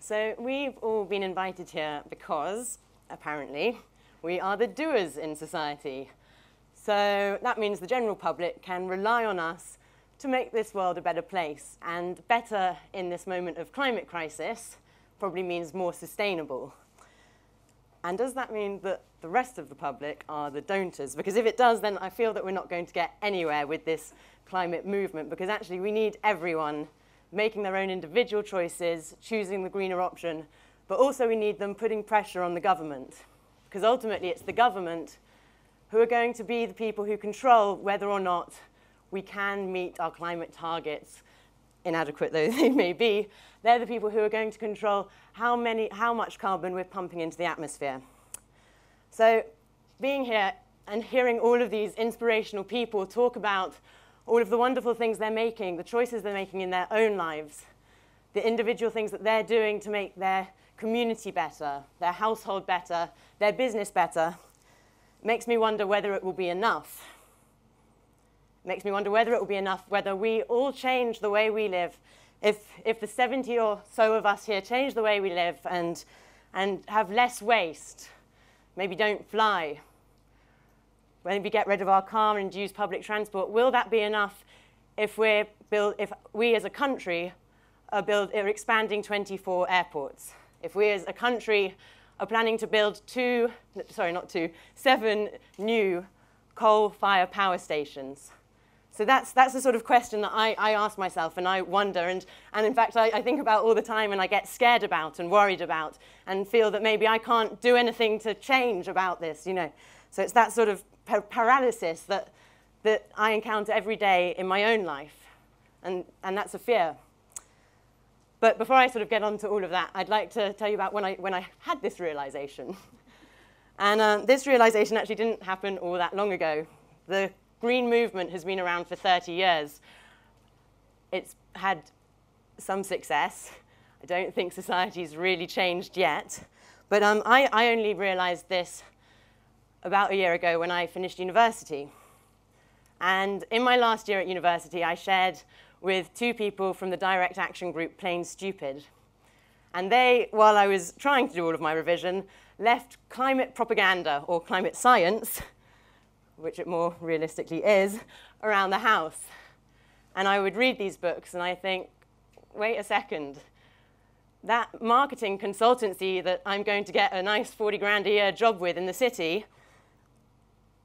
So we've all been invited here because, apparently, we are the doers in society. So that means the general public can rely on us to make this world a better place. And better in this moment of climate crisis probably means more sustainable. And does that mean that the rest of the public are the don'ters? Because if it does, then I feel that we're not going to get anywhere with this climate movement, because actually we need everyone making their own individual choices, choosing the greener option, but also we need them putting pressure on the government, because ultimately it's the government who are going to be the people who control whether or not we can meet our climate targets, inadequate though they may be. They're the people who are going to control how much carbon we're pumping into the atmosphere. So being here and hearing all of these inspirational people talk about all of the wonderful things they're making, the choices they're making in their own lives, the individual things that they're doing to make their community better, their household better, their business better, makes me wonder whether it will be enough. Makes me wonder whether it will be enough, whether we all change the way we live. If the 70 or so of us here change the way we live and have less waste, maybe don't fly, maybe get rid of our car and use public transport, will that be enough if we as a country are expanding 24 airports? If we as a country are planning to build 7 new coal-fired power stations? So that's the sort of question that I ask myself and I wonder, and in fact I think about all the time, and I get scared about and worried about and feel that maybe I can't do anything to change about this, you know. So it's that sort of paralysis that I encounter every day in my own life, and that's a fear. But before I sort of get on to all of that, I'd like to tell you about when I had this realization. And this realization actually didn't happen all that long ago. The green movement has been around for 30 years. It's had some success. I don't think society's really changed yet. But I only realized this about a year ago when I finished university. And in my last year at university, I shared with 2 people from the direct action group Plain Stupid. And they, while I was trying to do all of my revision, left climate propaganda, or climate science, which it more realistically is, around the house. And I would read these books and I think, wait a second, that marketing consultancy that I'm going to get a nice 40 grand a year job with in the city,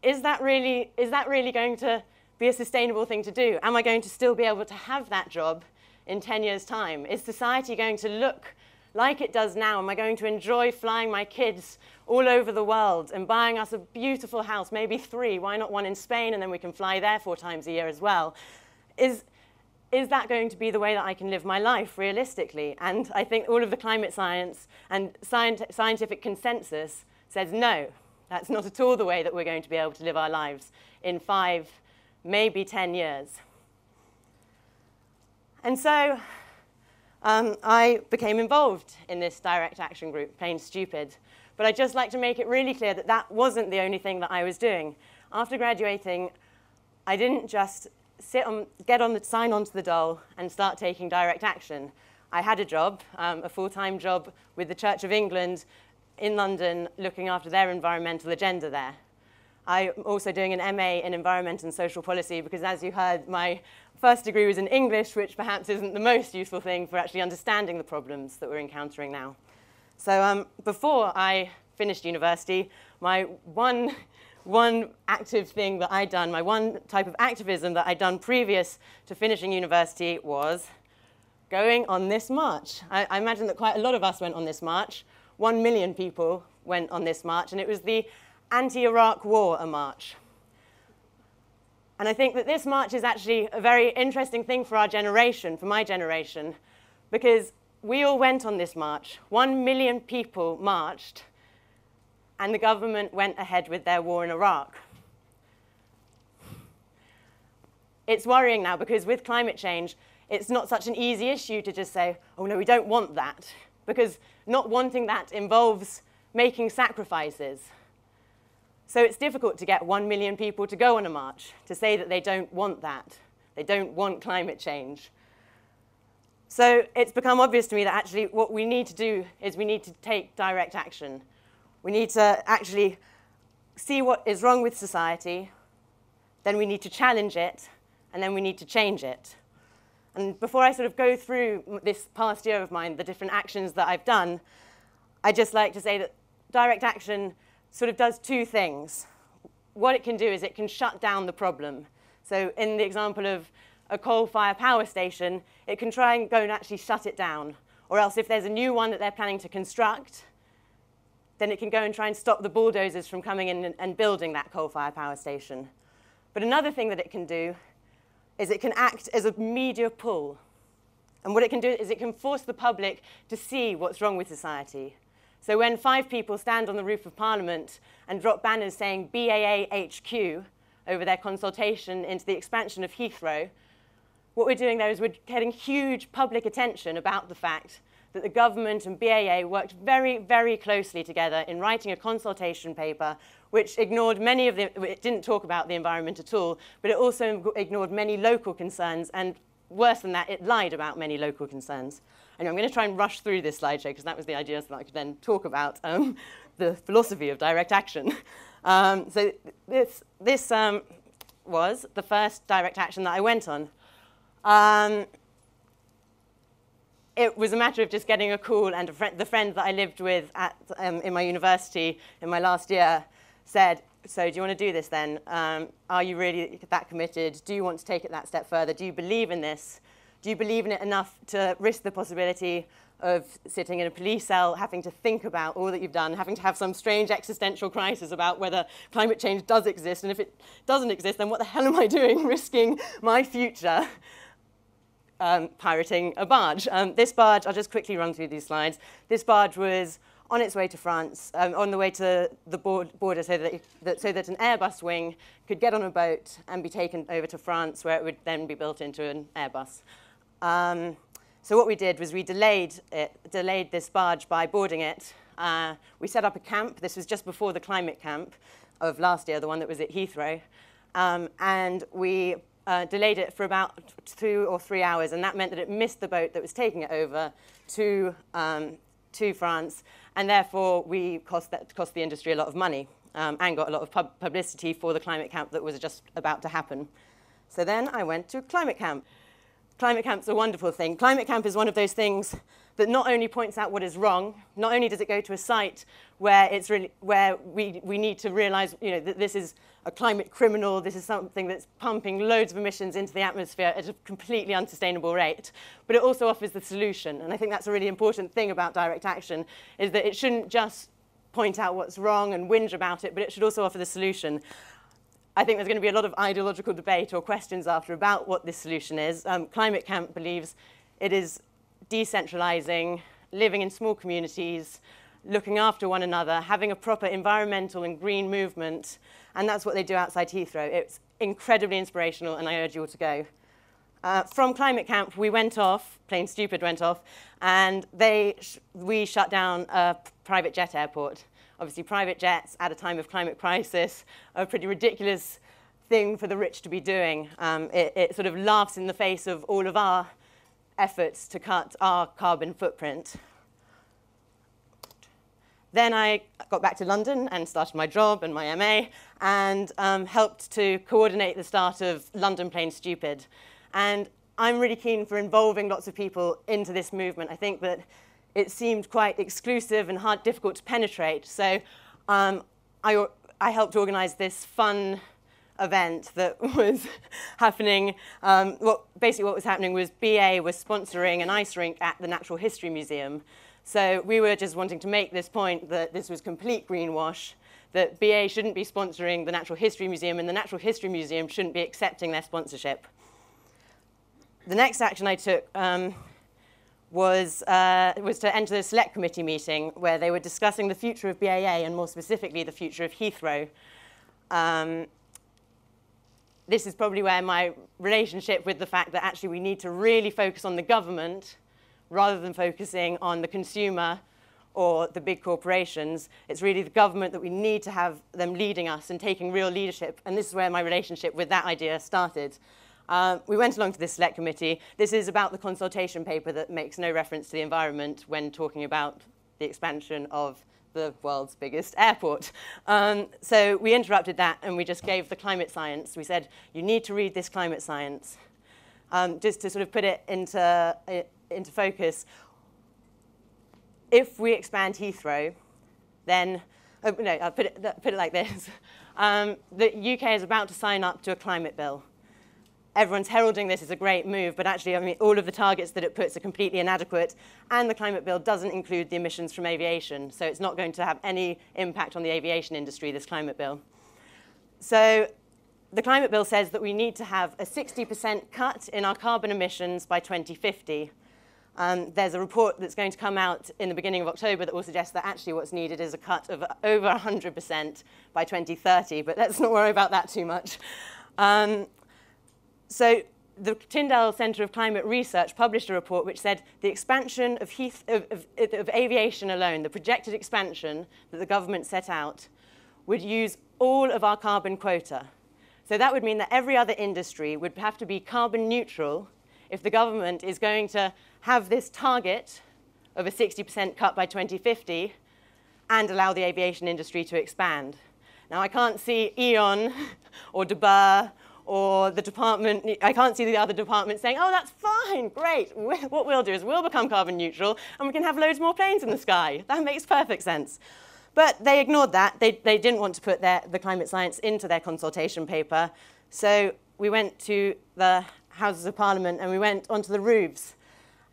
is that really going to be a sustainable thing to do? Am I going to still be able to have that job in 10 years' time? Is society going to look like it does now? Am I going to enjoy flying my kids all over the world and buying us a beautiful house, maybe 3, why not 1 in Spain, and then we can fly there 4 times a year as well? Is that going to be the way that I can live my life realistically? And I think all of the climate science and scientific consensus says no. That's not at all the way that we're going to be able to live our lives in 5, maybe 10 years. And so I became involved in this direct action group, Plain Stupid. But I'd just like to make it really clear that that wasn't the only thing that I was doing. After graduating, I didn't just sign on to the dole and start taking direct action. I had a job, a full-time job with the Church of England in London, looking after their environmental agenda there. I'm also doing an MA in Environment and Social Policy because, as you heard, my first degree was in English, which perhaps isn't the most useful thing for actually understanding the problems that we're encountering now. So before I finished university, my one active thing that I'd done, my one type of activism that I'd done previous to finishing university was going on this march. I imagine that quite a lot of us went on this march. 1 million people went on this march, and it was the anti-Iraq war march. And I think that this march is actually a very interesting thing for our generation, for my generation, because we all went on this march. 1 million people marched, and the government went ahead with their war in Iraq. It's worrying now because with climate change, it's not such an easy issue to just say, oh no, we don't want that, because not wanting that involves making sacrifices. So it's difficult to get 1 million people to go on a march, to say that they don't want that. They don't want climate change. So it's become obvious to me that actually what we need to do is we need to take direct action. We need to actually see what is wrong with society, then we need to challenge it, and then we need to change it. And before I sort of go through this past year of mine, the different actions that I've done, I'd just like to say that direct action sort of does two things. What it can do is it can shut down the problem. So in the example of a coal-fired power station, it can try and go and actually shut it down. Or else if there's a new one that they're planning to construct, then it can go and try and stop the bulldozers from coming in and building that coal-fired power station. But another thing that it can do is it can act as a media pull. And what it can do is it can force the public to see what's wrong with society. So when 5 people stand on the roof of Parliament and drop banners saying BAA HQ over their consultation into the expansion of Heathrow, what we're doing there is we're getting huge public attention about the fact that the government and BAA worked very, very closely together in writing a consultation paper which ignored many of the, it didn't talk about the environment at all, but it also ignored many local concerns, and worse than that, it lied about many local concerns. And I'm going to try and rush through this slideshow because that was the idea so that I could then talk about the philosophy of direct action. So this was the first direct action that I went on. It was a matter of just getting a call, and the friend that I lived with at, in my university in my last year said, so do you want to do this then? Are you really that committed? Do you want to take it that step further? Do you believe in this? Do you believe in it enough to risk the possibility of sitting in a police cell, having to think about all that you've done, having to have some strange existential crisis about whether climate change does exist, and if it doesn't exist, then what the hell am I doing risking my future pirating a barge? This barge, I'll just quickly run through these slides. This barge was on its way to France, on the way to the border so that an Airbus wing could get on a boat and be taken over to France, where it would then be built into an Airbus. So what we did was we delayed this barge by boarding it. We set up a camp. This was just before the climate camp of last year, the one that was at Heathrow. And we delayed it for about 2 or 3 hours, and that meant that it missed the boat that was taking it over to France, and therefore we cost the industry a lot of money and got a lot of publicity for the climate camp that was just about to happen. So then I went to climate camp. Climate camp's a wonderful thing. Climate camp is one of those things that not only points out what is wrong, not only does it go to a site where it's really where we need to realize, you know, that this is a climate criminal, this is something that's pumping loads of emissions into the atmosphere at a completely unsustainable rate, but it also offers the solution. And I think that's a really important thing about direct action, is that it shouldn't just point out what's wrong and whinge about it, but it should also offer the solution. I think there's going to be a lot of ideological debate or questions after about what this solution is. Climate Camp believes it is decentralizing, living in small communities, looking after one another, having a proper environmental and green movement, and that's what they do outside Heathrow. It's incredibly inspirational, and I urge you all to go. From Climate Camp, we went off, Plain Stupid went off, and we shut down a private jet airport. Obviously, private jets at a time of climate crisis are a pretty ridiculous thing for the rich to be doing. It sort of laughs in the face of all of our efforts to cut our carbon footprint. Then I got back to London and started my job and my MA and helped to coordinate the start of London Plain Stupid. And I'm really keen for involving lots of people into this movement. I think that it seemed quite exclusive and difficult to penetrate. So I helped organize this fun event that was happening. Basically what was happening was BA was sponsoring an ice rink at the Natural History Museum. So we were just wanting to make this point that this was complete greenwash, that BA shouldn't be sponsoring the Natural History Museum, and the Natural History Museum shouldn't be accepting their sponsorship. The next action I took was to enter the select committee meeting where they were discussing the future of BAA and more specifically the future of Heathrow. This is probably where my relationship with the fact that actually we need to really focus on the government rather than focusing on the consumer or the big corporations. It's really the government that we need to have them leading us and taking real leadership. And this is where my relationship with that idea started. We went along to this select committee. This is about the consultation paper that makes no reference to the environment when talking about the expansion of the world's biggest airport. So we interrupted that and we just gave the climate science. We said, you need to read this climate science. Just to sort of put it into focus, if we expand Heathrow, then, no, I'll put it like this. The UK is about to sign up to a climate bill. Everyone's heralding this as a great move, but actually, I mean, all of the targets that it puts are completely inadequate, and the climate bill doesn't include the emissions from aviation, so it's not going to have any impact on the aviation industry, this climate bill. So the climate bill says that we need to have a 60% cut in our carbon emissions by 2050. There's a report that's going to come out in the beginning of October that will suggest that actually what's needed is a cut of over 100% by 2030, but let's not worry about that too much. So the Tyndall Centre of Climate Research published a report which said the expansion of aviation alone, the projected expansion that the government set out, would use all of our carbon quota. So that would mean that every other industry would have to be carbon neutral if the government is going to have this target of a 60% cut by 2050 and allow the aviation industry to expand. Now, I can't see Eon or De Boer or the department, I can't see the other departments saying, oh, that's fine, great. What we'll do is we'll become carbon neutral and we can have loads more planes in the sky. That makes perfect sense. But they ignored that. They didn't want to put the climate science into their consultation paper. So we went to the Houses of Parliament and we went onto the roofs.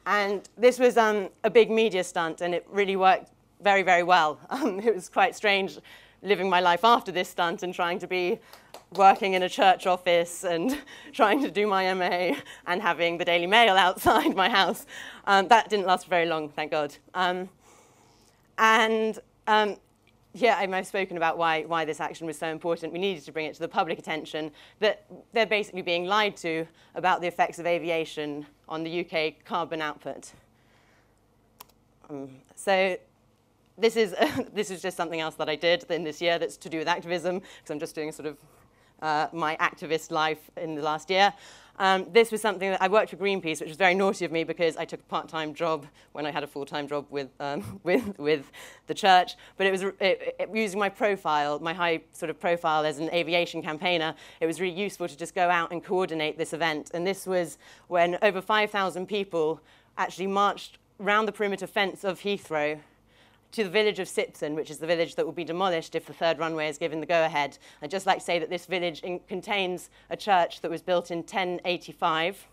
And this was a big media stunt and it really worked very, very well. It was quite strange living my life after this stunt and trying to be working in a church office and trying to do my MA and having the Daily Mail outside my house. That didn't last very long, thank God. Yeah, I've spoken about why this action was so important. We needed to bring it to the public attention that they're basically being lied to about the effects of aviation on the UK carbon output. So this is just something else that I did in this year that's to do with activism, because I'm just doing a sort of my activist life in the last year. This was something that I worked for Greenpeace, which was very naughty of me because I took a part-time job when I had a full-time job with the church. But it was using my profile, my high sort of profile as an aviation campaigner, it was really useful to just go out and coordinate this event. And this was when over 5,000 people actually marched round the perimeter fence of Heathrow to the village of Sipson, which is the village that will be demolished if the third runway is given the go-ahead. I'd just like to say that this village contains a church that was built in 1085.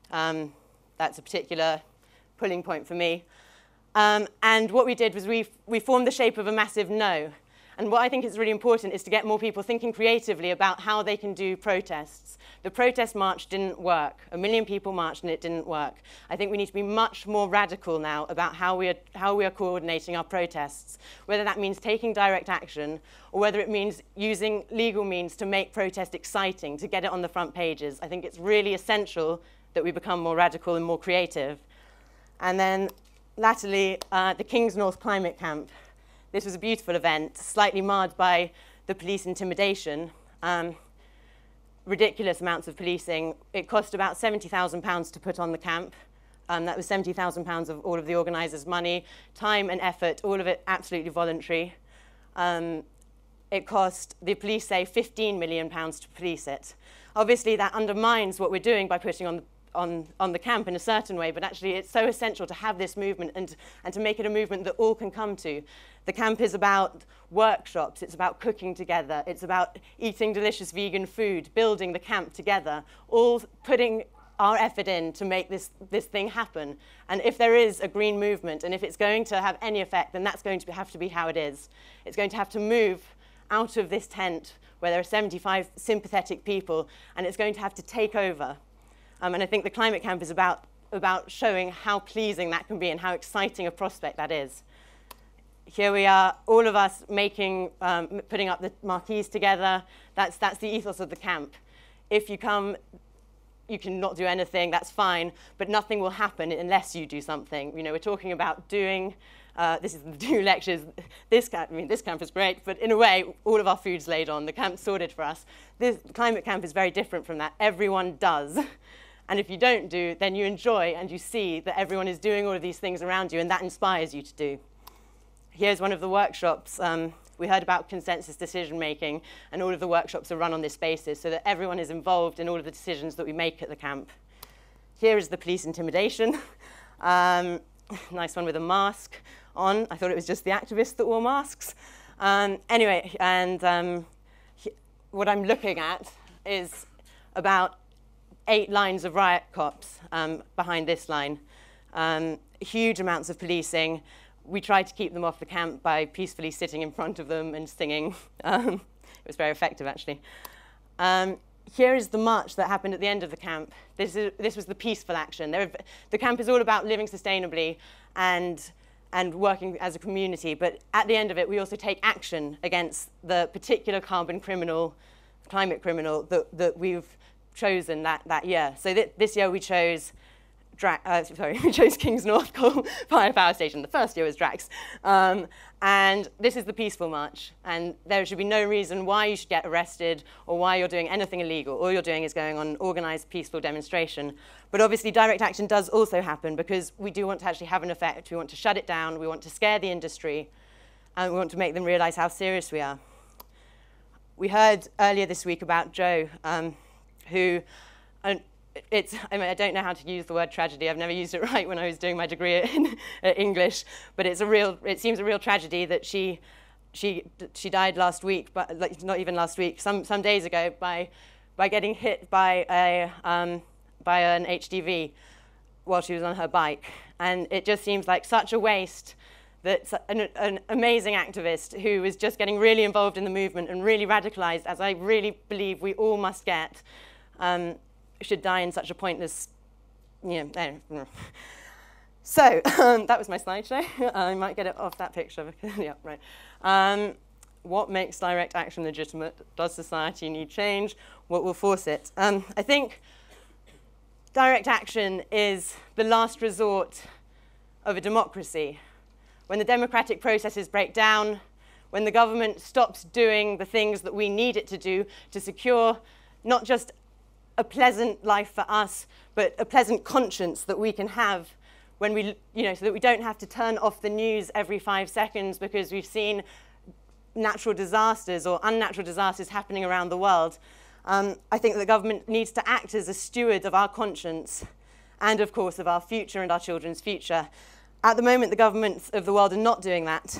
That's a particular pulling point for me. And what we did was we formed the shape of a massive no. And what I think is really important is to get more people thinking creatively about how they can do protests. The protest march didn't work. 1 million people marched and it didn't work. I think we need to be much more radical now about how we are coordinating our protests, whether that means taking direct action or whether it means using legal means to make protest exciting, to get it on the front pages. I think it's really essential that we become more radical and more creative. And then latterly, the King's North Climate Camp. This was a beautiful event, slightly marred by the police intimidation. Ridiculous amounts of policing. It cost about £70,000 to put on the camp. That was £70,000 of all of the organisers' money, time and effort, all of it absolutely voluntary. It cost, the police say, £15 million to police it. Obviously, that undermines what we're doing by putting on the camp in a certain way, but actually it's so essential to have this movement and to make it a movement that all can come to. The camp is about workshops, it's about cooking together, it's about eating delicious vegan food, building the camp together, all putting our effort in to make this thing happen. And if there is a green movement, and if it's going to have any effect, then that's going to have to be how it is. It's going to have to move out of this tent where there are 75 sympathetic people, and it's going to have to take over. And I think the climate camp is about showing how pleasing that can be and how exciting a prospect that is. Here we are, all of us putting up the marquees together. That's the ethos of the camp. If you come, you can not do anything, that's fine, but nothing will happen unless you do something. You know, we're talking about doing, this is the 2 lectures. This camp is great, but in a way, all of our food's laid on. The camp's sorted for us. This climate camp is very different from that. Everyone does. And if you don't do, then you enjoy and you see that everyone is doing all of these things around you, and that inspires you to do. Here's one of the workshops. We heard about consensus decision-making, and all of the workshops are run on this basis so that everyone is involved in all of the decisions that we make at the camp. Here is the police intimidation. Nice one with a mask on. I thought it was just the activists that wore masks. Anyway, and what I'm looking at is about 8 lines of riot cops behind this line. Huge amounts of policing. We tried to keep them off the camp by peacefully sitting in front of them and singing. It was very effective, actually. Here is the march that happened at the end of the camp. This was the peaceful action. The camp is all about living sustainably and working as a community, but at the end of it, we also take action against the particular climate criminal that we've chosen that year. So this year we chose we chose Kings North Coal-fired power station. The first year was Drax. And this is the peaceful march. And there should be no reason why you should get arrested or why you're doing anything illegal. All you're doing is going on an organized, peaceful demonstration. But obviously, direct action does also happen because we do want to actually have an effect. We want to shut it down. We want to scare the industry. And we want to make them realize how serious we are. We heard earlier this week about Joe, who... I don't know how to use the word tragedy. I've never used it right when I was doing my degree in English, but it seems a real tragedy that she died last week, but like, not even last week, some days ago by getting hit by an HDV while she was on her bike. And it just seems like such a waste that an amazing activist who was just getting really involved in the movement and really radicalized, as I really believe we all must get, should die in such a pointless, So that was my slideshow. I might get it off that picture. Yeah, right. What makes direct action legitimate? Does society need change? What will force it? I think direct action is the last resort of a democracy. When the democratic processes break down, when the government stops doing the things that we need it to do to secure not just a pleasant life for us, but a pleasant conscience that we can have when we, so that we don't have to turn off the news every 5 seconds because we've seen natural disasters or unnatural disasters happening around the world. I think the government needs to act as a steward of our conscience and, of course, of our future and our children's future. At the moment, the governments of the world are not doing that.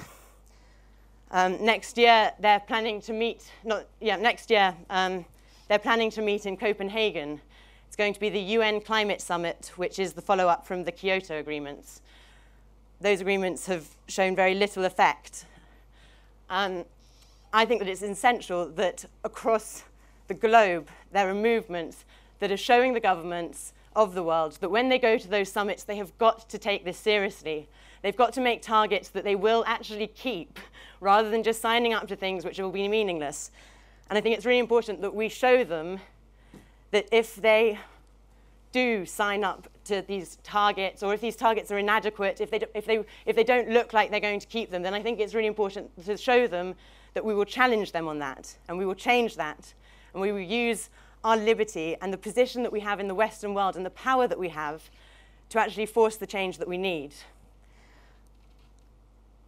Next year, they're planning to meet, they're planning to meet in Copenhagen. It's going to be the UN Climate Summit, which is the follow-up from the Kyoto agreements. Those agreements have shown very little effect. I think that it's essential that across the globe, there are movements that are showing the governments of the world that when they go to those summits, they have got to take this seriously. They've got to make targets that they will actually keep, rather than just signing up to things which will be meaningless. And I think it's really important that we show them that if they do sign up to these targets, or if these targets are inadequate, if they don't look like they're going to keep them, then I think it's really important to show them that we will challenge them on that, and we will change that, and we will use our liberty and the position that we have in the Western world and the power that we have to actually force the change that we need.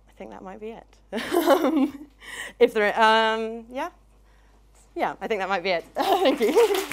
I think that might be it. If there are, yeah, I think that might be it. Thank you.